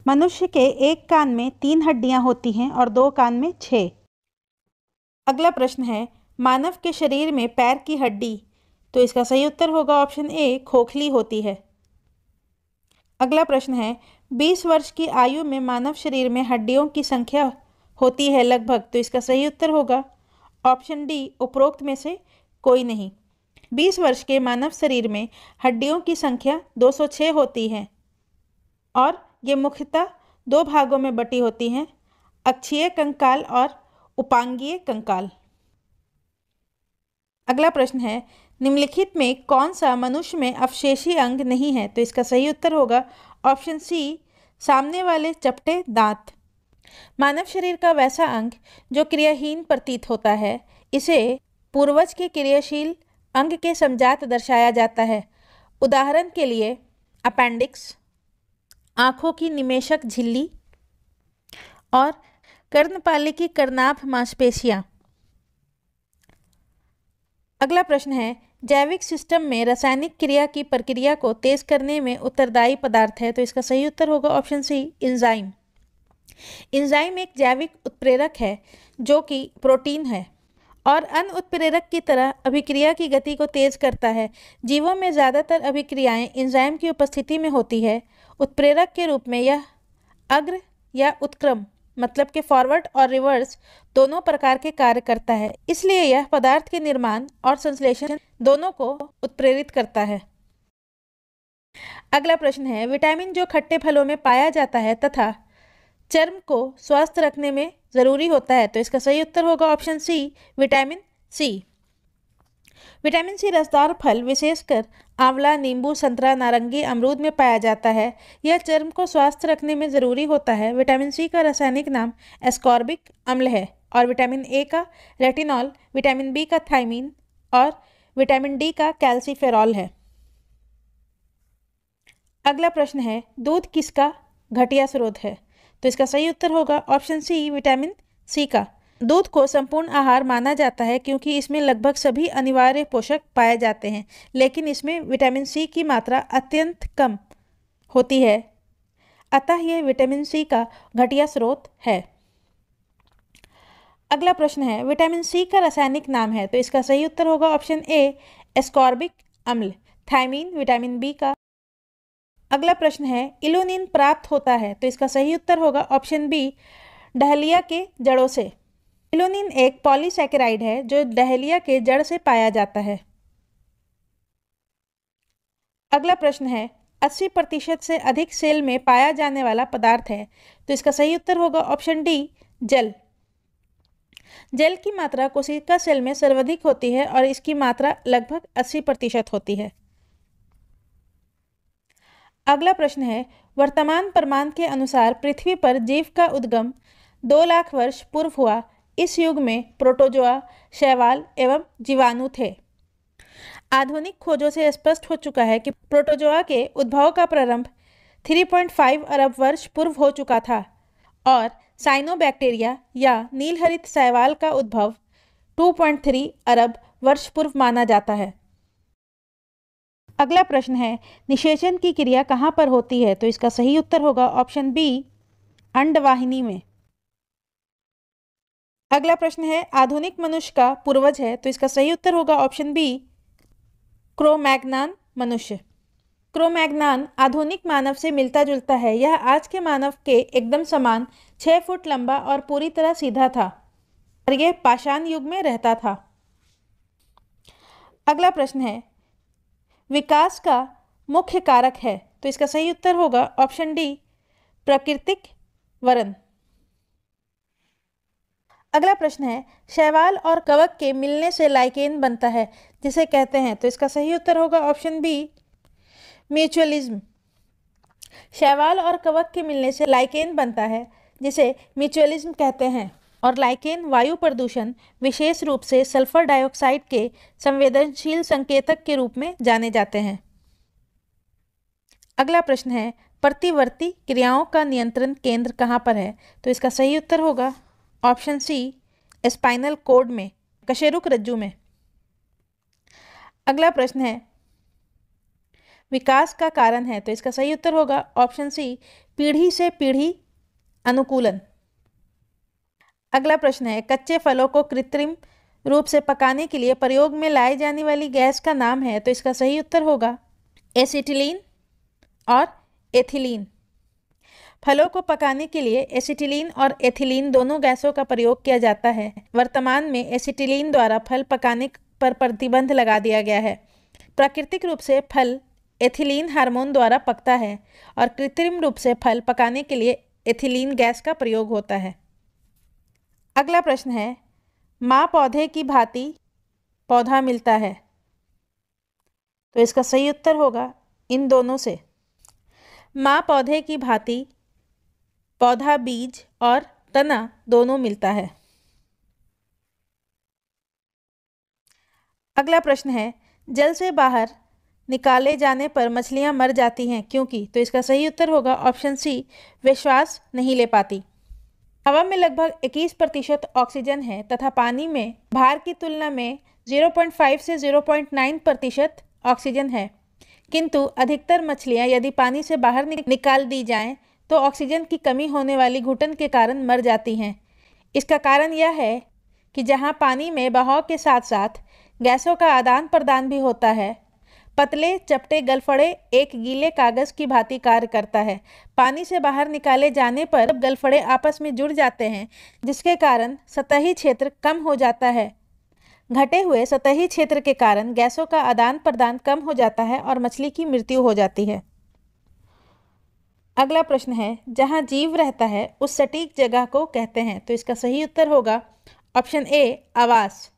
मनुष्य के एक कान में 3 हड्डियां होती हैं और 2 कान में 6। अगला प्रश्न है, मानव के शरीर में पैर की हड्डी? तो इसका सही उत्तर होगा ऑप्शन ए, खोखली होती है। अगला प्रश्न है, 20 वर्ष की आयु में मानव शरीर में हड्डियों की संख्या होती है लगभग? तो इसका सही उत्तर होगा ऑप्शन डी, उपरोक्त में से कोई नहीं। 20 वर्ष के मानव शरीर में हड्डियों की संख्या 206 होती है और ये मुख्यतः 2 भागों में बटी होती हैं, अक्षीय कंकाल और उपांगीय कंकाल। अगला प्रश्न है, निम्नलिखित में कौन सा मनुष्य में अवशेषी अंग नहीं है? तो इसका सही उत्तर होगा ऑप्शन सी, सामने वाले चपटे दांत। मानव शरीर का वैसा अंग जो क्रियाहीन प्रतीत होता है, इसे पूर्वज के क्रियाशील अंग के समजात दर्शाया जाता है। उदाहरण के लिए अपेंडिक्स, आँखों की निमेशक झिल्ली और कर्णपाली की कर्णाभ मांसपेशियाँ। अगला प्रश्न है, जैविक सिस्टम में रासायनिक क्रिया की प्रक्रिया को तेज करने में उत्तरदायी पदार्थ है? तो इसका सही उत्तर होगा ऑप्शन सी, एंजाइम। एंजाइम एक जैविक उत्प्रेरक है जो कि प्रोटीन है और अन्य उत्प्रेरक की तरह अभिक्रिया की गति को तेज करता है। जीवों में ज़्यादातर अभिक्रियाएं एंजाइम की उपस्थिति में होती है। उत्प्रेरक के रूप में यह अग्र या उत्क्रम मतलब कि फॉरवर्ड और रिवर्स दोनों प्रकार के कार्य करता है, इसलिए यह पदार्थ के निर्माण और संश्लेषण दोनों को उत्प्रेरित करता है। अगला प्रश्न है, विटामिन जो खट्टे फलों में पाया जाता है तथा चर्म को स्वस्थ रखने में जरूरी होता है? तो इसका सही उत्तर होगा option C, vitamin C. Vitamin C रसदार फल विशेषकर आंवला, नींबू, संतरा, नारंगी, अमरूद में पाया जाता है। यह चर्म को स्वस्थ रखने में ज़रूरी होता है। विटामिन सी का रासायनिक नाम एस्कॉर्बिक अम्ल है और विटामिन ए का रेटिनॉल, विटामिन बी का थायमीन और विटामिन डी का कैल्सीफेरॉल है। अगला प्रश्न है, दूध किसका घटिया स्रोत है? तो इसका सही उत्तर होगा ऑप्शन सी, विटामिन सी का। दूध को संपूर्ण आहार माना जाता है क्योंकि इसमें लगभग सभी अनिवार्य पोषक पाए जाते हैं, लेकिन इसमें विटामिन सी की मात्रा अत्यंत कम होती है, अतः यह विटामिन सी का घटिया स्रोत है। अगला प्रश्न है, विटामिन सी का रासायनिक नाम है? तो इसका सही उत्तर होगा ऑप्शन ए, एस्कॉर्बिक अम्ल, थायमीन विटामिन बी का। अगला प्रश्न है, इल्यूमिन प्राप्त होता है? तो इसका सही उत्तर होगा ऑप्शन बी, डहलिया के जड़ों से। इल्यूमिन एक पॉलीसैकेराइड है जो डहलिया के जड़ से पाया जाता है। अगला प्रश्न है, 80% से अधिक सेल में पाया जाने वाला पदार्थ है? तो इसका सही उत्तर होगा ऑप्शन डी, जल। जल की मात्रा कोशिका सेल में सर्वाधिक होती है और इसकी मात्रा लगभग 80% होती है। अगला प्रश्न है, वर्तमान प्रमाण के अनुसार पृथ्वी पर जीव का उद्गम 2 लाख वर्ष पूर्व हुआ। इस युग में प्रोटोजोआ, शैवाल एवं जीवाणु थे। आधुनिक खोजों से स्पष्ट हो चुका है कि प्रोटोजोआ के उद्भव का प्रारंभ 3.5 अरब वर्ष पूर्व हो चुका था और साइनोबैक्टीरिया या नीलहरित शैवाल का उद्भव 2.3 अरब वर्ष पूर्व माना जाता है। अगला प्रश्न है, निषेचन की क्रिया कहाँ पर होती है? तो इसका सही उत्तर होगा ऑप्शन बी, अंडवाहिनी में। अगला प्रश्न है, आधुनिक मनुष्य का पूर्वज है? तो इसका सही उत्तर होगा ऑप्शन बी, क्रो-मैग्नान मनुष्य। क्रो-मैग्नान आधुनिक मानव से मिलता जुलता है। यह आज के मानव के एकदम समान 6 फुट लंबा और पूरी तरह सीधा था और यह पाषाण युग में रहता था। अगला प्रश्न है, विकास का मुख्य कारक है? तो इसका सही उत्तर होगा ऑप्शन डी, प्राकृतिक वरण। अगला प्रश्न है, शैवाल और कवक के मिलने से लाइकेन बनता है, जिसे कहते हैं? तो इसका सही उत्तर होगा ऑप्शन बी, म्यूचुअलिज्म। शैवाल और कवक के मिलने से लाइकेन बनता है, जिसे म्यूचुअलिज्म कहते हैं और लाइकेन वायु प्रदूषण, विशेष रूप से सल्फर डाइऑक्साइड के संवेदनशील संकेतक के रूप में जाने जाते हैं। अगला प्रश्न है, प्रतिवर्ती क्रियाओं का नियंत्रण केंद्र कहाँ पर है? तो इसका सही उत्तर होगा ऑप्शन सी, स्पाइनल कॉर्ड में, कशेरुक रज्जु में। अगला प्रश्न है, विकास का कारण है? तो इसका सही उत्तर होगा ऑप्शन सी, पीढ़ी से पीढ़ी अनुकूलन। अगला प्रश्न है, कच्चे फलों को कृत्रिम रूप से पकाने के लिए प्रयोग में लाई जाने वाली गैस का नाम है? तो इसका सही उत्तर होगा एसिटिलीन और एथिलीन। फलों को पकाने के लिए एसिटिलीन और एथिलीन दोनों गैसों का प्रयोग किया जाता है। वर्तमान में एसिटिलीन द्वारा फल पकाने पर प्रतिबंध लगा दिया गया है। प्राकृतिक रूप से फल एथिलीन हार्मोन द्वारा पकता है और कृत्रिम रूप से फल पकाने के लिए एथिलीन गैस का प्रयोग होता है। अगला प्रश्न है, माँ पौधे की भांति पौधा मिलता है? तो इसका सही उत्तर होगा इन दोनों से। माँ पौधे की भांति पौधा बीज और तना दोनों मिलता है। अगला प्रश्न है, जल से बाहर निकाले जाने पर मछलियां मर जाती हैं क्योंकि? तो इसका सही उत्तर होगा ऑप्शन सी, वे श्वास नहीं ले पाती। हवा में लगभग 21% ऑक्सीजन है तथा पानी में भार की तुलना में 0.5 से 0.9% ऑक्सीजन है, किंतु अधिकतर मछलियां यदि पानी से बाहर निकाल दी जाएं तो ऑक्सीजन की कमी होने वाली घुटन के कारण मर जाती हैं। इसका कारण यह है कि जहां पानी में बहाव के साथ साथ गैसों का आदान प्रदान भी होता है, पतले चपटे गलफड़े एक गीले कागज की भांति कार्य करता है। पानी से बाहर निकाले जाने पर गलफड़े आपस में जुड़ जाते हैं, जिसके कारण सतही क्षेत्र कम हो जाता है। घटे हुए सतही क्षेत्र के कारण गैसों का आदान प्रदान कम हो जाता है और मछली की मृत्यु हो जाती है। अगला प्रश्न है, जहां जीव रहता है उस सटीक जगह को कहते हैं। तो इसका सही उत्तर होगा ऑप्शन ए, आवास।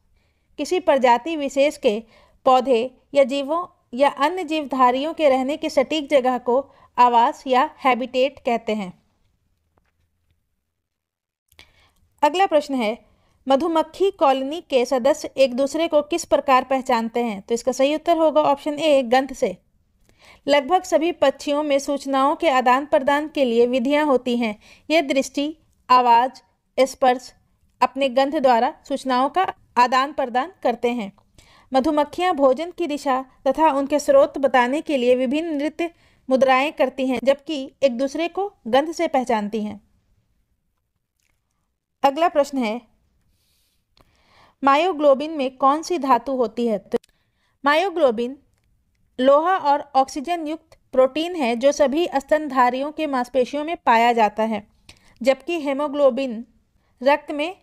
किसी प्रजाति विशेष के पौधे या जीवों या अन्य जीवधारियों के रहने की सटीक जगह को आवास या हैबिटेट कहते हैं। अगला प्रश्न है, मधुमक्खी कॉलोनी के सदस्य एक दूसरे को किस प्रकार पहचानते हैं। तो इसका सही उत्तर होगा ऑप्शन ए, गंध से। लगभग सभी पक्षियों में सूचनाओं के आदान प्रदान के लिए विधियां होती हैं। ये दृष्टि, आवाज, स्पर्श अपने गंध द्वारा सूचनाओं का आदान प्रदान करते हैं। मधुमक्खियां भोजन की दिशा तथा उनके स्रोत बताने के लिए विभिन्न नृत्य मुद्राएं करती हैं, जबकि एक दूसरे को गंध से पहचानती हैं। अगला प्रश्न है, मायोग्लोबिन में कौन सी धातु होती है। तो मायोग्लोबिन लोहा और ऑक्सीजन युक्त प्रोटीन है जो सभी स्तनधारियों के मांसपेशियों में पाया जाता है, जबकि हेमोग्लोबिन रक्त में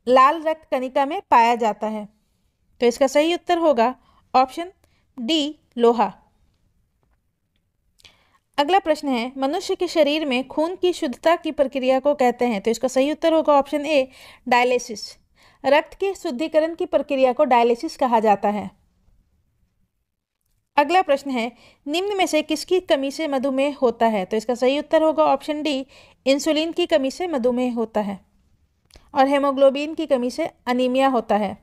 लाल रक्त कणिका में पाया जाता है। तो इसका सही उत्तर होगा ऑप्शन डी, लोहा। अगला प्रश्न है, मनुष्य के शरीर में खून की शुद्धता की प्रक्रिया को कहते हैं। तो इसका सही उत्तर होगा ऑप्शन ए, डायलिसिस। रक्त के शुद्धिकरण की प्रक्रिया को डायलिसिस कहा जाता है। अगला प्रश्न है, निम्न में से किसकी कमी से मधुमेह होता है। तो इसका सही उत्तर होगा ऑप्शन डी, इंसुलिन की कमी से मधुमेह होता है और हेमोग्लोबिन की कमी से अनीमिया होता है।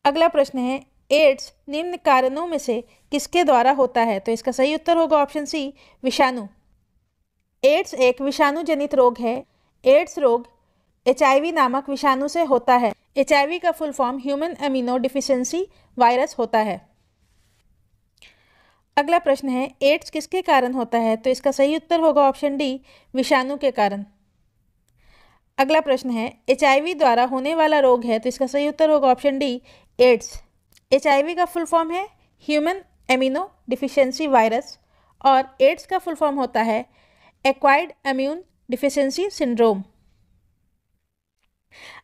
अगला प्रश्न है, एड्स निम्न कारणों में से किसके द्वारा होता है। तो इसका सही उत्तर होगा ऑप्शन सी, विषाणु। एड्स एक विषाणु जनित रोग है। एड्स रोग HIV नामक विषाणु से होता है। HIV का full form human immuno deficiency virus होता है। अगला प्रश्न है, एड्स किसके कारण होता है। तो इसका सही उत्तर होगा ऑप्शन डी, विषाणु के कारण। अगला प्रश्न है, HIV द्वारा होने वाला रोग है। तो इसका सही उत्तर होगा ऑप्शन डी, एड्स। HIV का फुल फॉर्म है ह्यूमन इम्यूनो डिफिशियंसी वायरस और एड्स का फुल फॉर्म होता है एक्वायर्ड इम्यून डिफिशियंसी सिंड्रोम।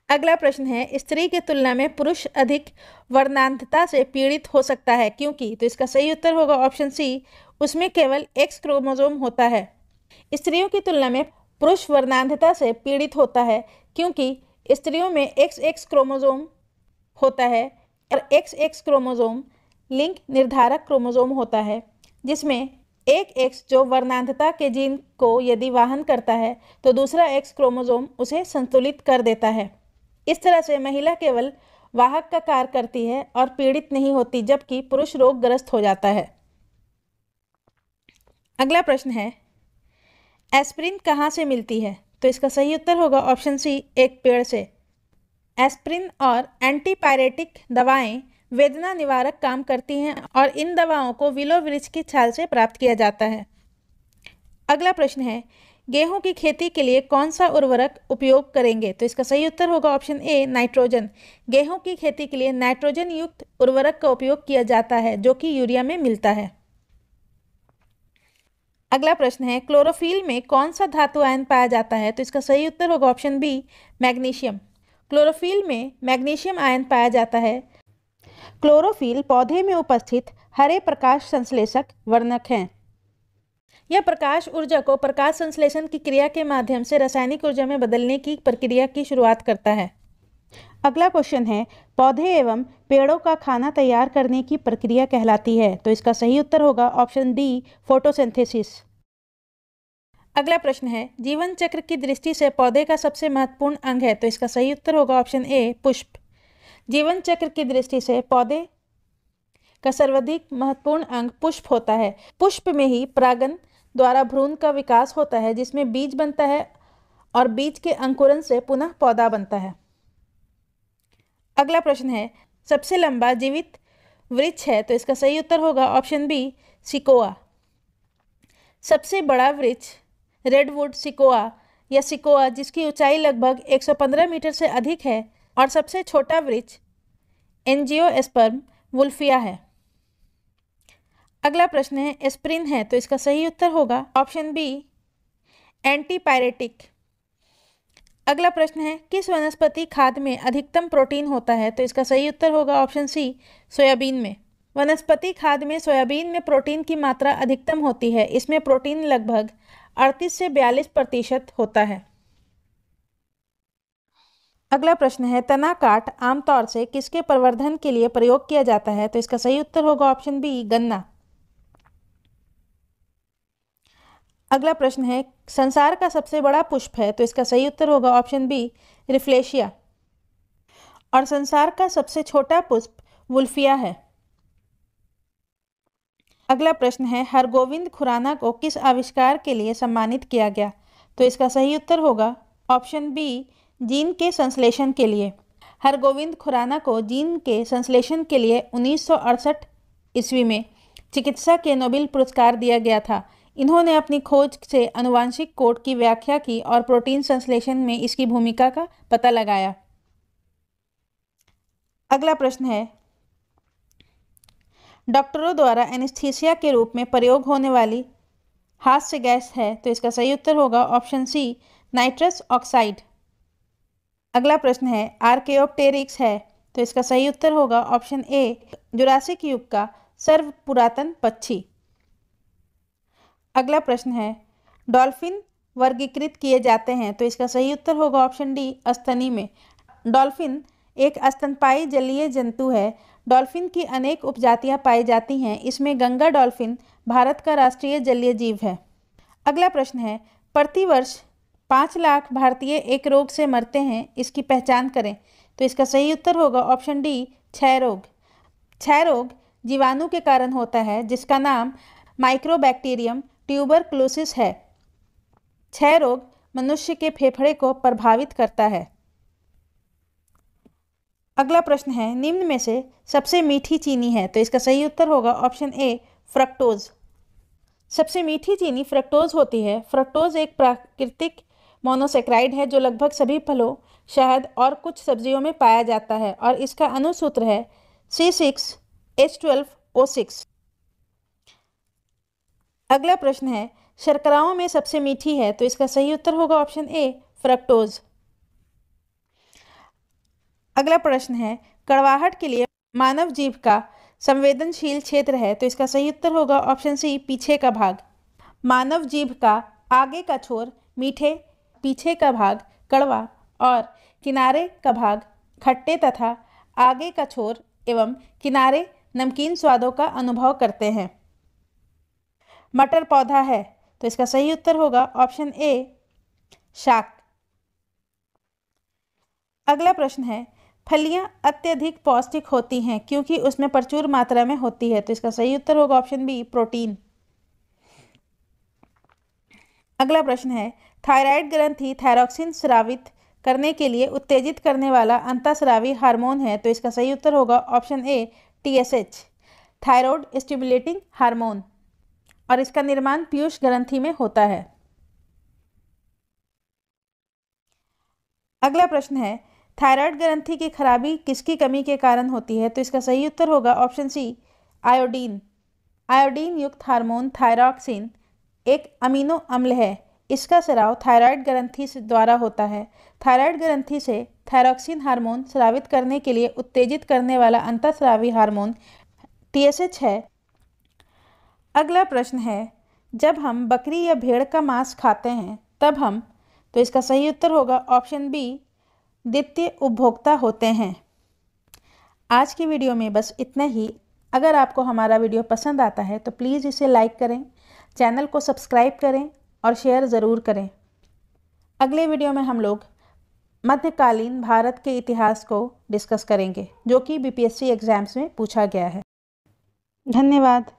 अगला प्रश्न है, स्त्री की तुलना में पुरुष अधिक वर्णांधता से पीड़ित हो सकता है, क्योंकि। तो इसका सही उत्तर होगा ऑप्शन सी, उसमें केवल X क्रोमोसोम होता है। स्त्रियों की तुलना में पुरुष वर्णांधता से पीड़ित होता है क्योंकि स्त्रियों में XX क्रोमोसोम होता है और XX क्रोमोसोम लिंग निर्धारक क्रोमोसोम होता है, जिसमें एक X जो वर्णांधता के जीन को यदि वाहन करता है तो दूसरा X क्रोमोसोम उसे संतुलित कर देता है। इस तरह से महिला केवल वाहक का कार्य करती है और पीड़ित नहीं होती, जबकि पुरुष रोगग्रस्त हो जाता है। अगला प्रश्न है, एस्पिरिन कहाँ से मिलती है। तो इसका सही उत्तर होगा ऑप्शन सी, एक पेड़ से। एस्पिरिन और एंटीपायरेटिक दवाएं वेदना निवारक काम करती हैं और इन दवाओं को विलो वृक्ष की छाल से प्राप्त किया जाता है। अगला प्रश्न है, गेहूं की खेती के लिए कौन सा उर्वरक उपयोग करेंगे। तो इसका सही उत्तर होगा ऑप्शन ए, नाइट्रोजन। गेहूं की खेती के लिए नाइट्रोजन युक्त उर्वरक का उपयोग किया जाता है, जो कि यूरिया में मिलता है। अगला प्रश्न है, क्लोरोफिल में कौन सा धातु आयन पाया जाता है। तो इसका सही उत्तर होगा ऑप्शन बी, मैग्नीशियम। क्लोरोफिल में मैग्नीशियम आयन पाया जाता है। क्लोरोफिल पौधे में उपस्थित हरे प्रकाश संश्लेषक वर्णक हैं। यह प्रकाश ऊर्जा को प्रकाश संश्लेषण की क्रिया के माध्यम से रासायनिक ऊर्जा में बदलने की प्रक्रिया की शुरुआत करता है। अगला क्वेश्चन है, पौधे एवं पेड़ों का खाना तैयार करने की प्रक्रिया कहलाती है। तो इसका सही उत्तर होगा ऑप्शन डी, फोटोसिंथेसिस। अगला प्रश्न है, जीवन चक्र की दृष्टि से पौधे का सबसे महत्वपूर्ण अंग है। तो इसका सही उत्तर होगा ऑप्शन ए, पुष्प। जीवन चक्र की दृष्टि से पौधे का सर्वाधिक महत्वपूर्ण अंग पुष्प होता है। पुष्प में ही परागन द्वारा भ्रूण का विकास होता है, जिसमें बीज बनता है और बीज के अंकुरन से पुनः पौधा बनता है। अगला प्रश्न है, सबसे लंबा जीवित वृक्ष है, तो इसका सही उत्तर होगा ऑप्शन बी सिकोआ। सबसे बड़ा वृक्ष रेडवुड सिकोआ या सिकोआ जिसकी ऊंचाई लगभग 115 मीटर से अधिक है, और सबसे छोटा वृक्ष एंजियोस्पर्म वुल्फिया है। अगला प्रश्न है, एस्प्रिन है, तो इसका सही उत्तर होगा ऑप्शन बी एंटीपायरेटिक। अगला प्रश्न है, किस वनस्पति खाद्य में अधिकतम प्रोटीन होता है, तो इसका सही उत्तर होगा ऑप्शन सी सोयाबीन में। वनस्पति खाद्य में सोयाबीन में प्रोटीन की मात्रा अधिकतम होती है। इसमें प्रोटीन लगभग 38 से 42% होता है। अगला प्रश्न है, तना काट आमतौर से किसके प्रवर्धन के लिए प्रयोग किया जाता है, तो इसका सही उत्तर होगा ऑप्शन बी गन्ना। अगला प्रश्न है, संसार का सबसे बड़ा पुष्प है, तो इसका सही उत्तर होगा ऑप्शन बी रिफ्लेशिया। और संसार का सबसे छोटा पुष्प वुल्फिया है। अगला प्रश्न है, हरगोविंद खुराना को किस आविष्कार के लिए सम्मानित किया गया, तो इसका सही उत्तर होगा ऑप्शन बी जीन के संश्लेषण के लिए। हरगोविंद खुराना को जीन के संश्लेषण के लिए 1968 ईस्वी में चिकित्सा के नोबेल पुरस्कार दिया गया था। इन्होंने अपनी खोज से आनुवंशिक कोड की व्याख्या की और प्रोटीन संश्लेषण में इसकी भूमिका का पता लगाया। अगला प्रश्न है, डॉक्टरों द्वारा एनेस्थीसिया के रूप में प्रयोग होने वाली हास्य गैस है, तो इसका सही उत्तर होगा ऑप्शन सी नाइट्रस ऑक्साइड। अगला प्रश्न है, आर्केयोप्टेरिक्स है, तो इसका सही उत्तर होगा ऑप्शन ए जुरासिक युग का सर्व पुरातन पक्षी। अगला प्रश्न है, डॉल्फिन वर्गीकृत किए जाते हैं, तो इसका सही उत्तर होगा ऑप्शन डी स्तनी में। डॉल्फिन एक स्तनपायी जलीय जंतु है। डॉल्फिन की अनेक उपजातियां पाई जाती हैं। इसमें गंगा डॉल्फिन भारत का राष्ट्रीय जलीय जीव है। अगला प्रश्न है, प्रतिवर्ष 5 लाख भारतीय एक रोग से मरते हैं, इसकी पहचान करें, तो इसका सही उत्तर होगा ऑप्शन डी क्षय रोग। क्षय रोग जीवाणु के कारण होता है जिसका नाम माइक्रोबैक्टीरियम ट्यूबरक्लोसिस है। क्षय रोग मनुष्य के फेफड़े को प्रभावित करता है। अगला प्रश्न है, निम्न में से सबसे मीठी चीनी है, तो इसका सही उत्तर होगा ऑप्शन ए फ्रक्टोज। सबसे मीठी चीनी फ्रक्टोज होती है। फ्रक्टोज एक प्राकृतिक मोनोसेक्राइड है जो लगभग सभी फलों, शहद और कुछ सब्जियों में पाया जाता है और इसका अणुसूत्र है C6H12O6। अगला प्रश्न है, शर्कराओं में सबसे मीठी है, तो इसका सही उत्तर होगा ऑप्शन ए फ्रक्टोज। अगला प्रश्न है, कड़वाहट के लिए मानव जीभ का संवेदनशील क्षेत्र है, तो इसका सही उत्तर होगा ऑप्शन सी पीछे का भाग। मानव जीभ का आगे का छोर मीठे, पीछे का भाग कड़वा और किनारे का भाग खट्टे तथा आगे का छोर एवं किनारे नमकीन स्वादों का अनुभव करते हैं। मटर पौधा है, तो इसका सही उत्तर होगा ऑप्शन ए शाक। अगला प्रश्न है, फलियां अत्यधिक पौष्टिक होती हैं क्योंकि उसमें प्रचुर मात्रा में होती है, तो इसका सही उत्तर होगा ऑप्शन बी प्रोटीन। अगला प्रश्न है, थायराइड ग्रंथि थायरॉक्सिन स्रावित करने के लिए उत्तेजित करने वाला अंतःस्रावी हार्मोन है, तो इसका सही उत्तर होगा option A TSH thyroid stimulating hormone, और इसका निर्माण पीयूष ग्रंथि में होता है। अगला प्रश्न है, थायराइड ग्रंथि की खराबी किसकी कमी के कारण होती है, तो इसका सही उत्तर होगा ऑप्शन सी आयोडीन। आयोडीन युक्त हार्मोन थायरॉक्सिन एक अमीनो अम्ल है। इसका स्राव थायराइड ग्रंथि द्वारा होता है। थायराइड ग्रंथि से थायरॉक्सिन हार्मोन स्रावित करने के लिए उत्तेजित करने वाला अंतःस्रावी हार्मोन TSH है। अगला प्रश्न है, जब हम बकरी या भेड़ का मांस खाते हैं तब हम, तो इसका सही उत्तर होगा ऑप्शन बी द्वितीय उपभोक्ता होते हैं। आज की वीडियो में बस इतना ही। अगर आपको हमारा वीडियो पसंद आता है तो प्लीज़ इसे लाइक करें, चैनल को सब्सक्राइब करें और शेयर ज़रूर करें। अगले वीडियो में हम लोग मध्यकालीन भारत के इतिहास को डिस्कस करेंगे जो कि BPSC एग्ज़ाम्स में पूछा गया है। धन्यवाद।